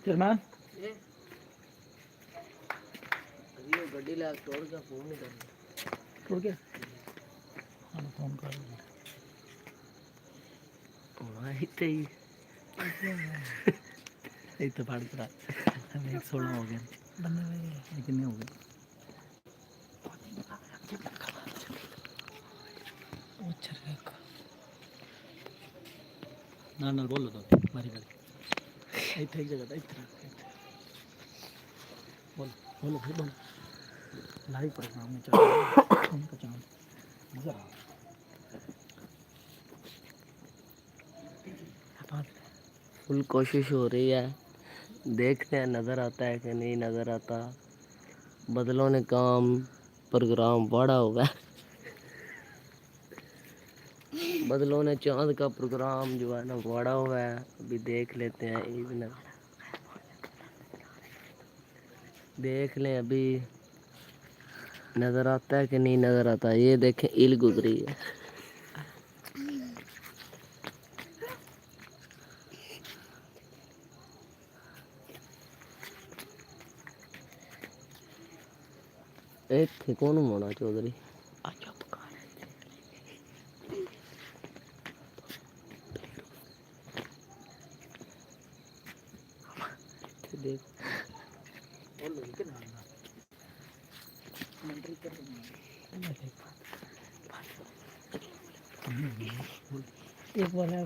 Chairman अभी वो गड्डी ला छोड़ के फोन नहीं करना छोड़ के हाँ फोन कर इतने ही इतना फाड़ पड़ा हमें 16 हो गया बंदे में कितने हो गए ना बोलो तो मारी गाड़ी इतना एक जगह था इतना बोलो बोलो फिर बोलो लाइव प्रोग्राम में चल उनका चांस नजर आ फुल कोशिश हो रही है देखते हैं नज़र आता है कि नहीं नज़र आता। बदलों ने काम प्रोग्राम बड़ा होगा बदलों ने चांद का प्रोग्राम जो है ना बड़ा हुआ है। अभी देख लेते हैं इवन देख लें अभी नज़र आता है कि नहीं नज़र आता। ये देखें इल गुजरी है कौन मोना चौधरी देख एक बोला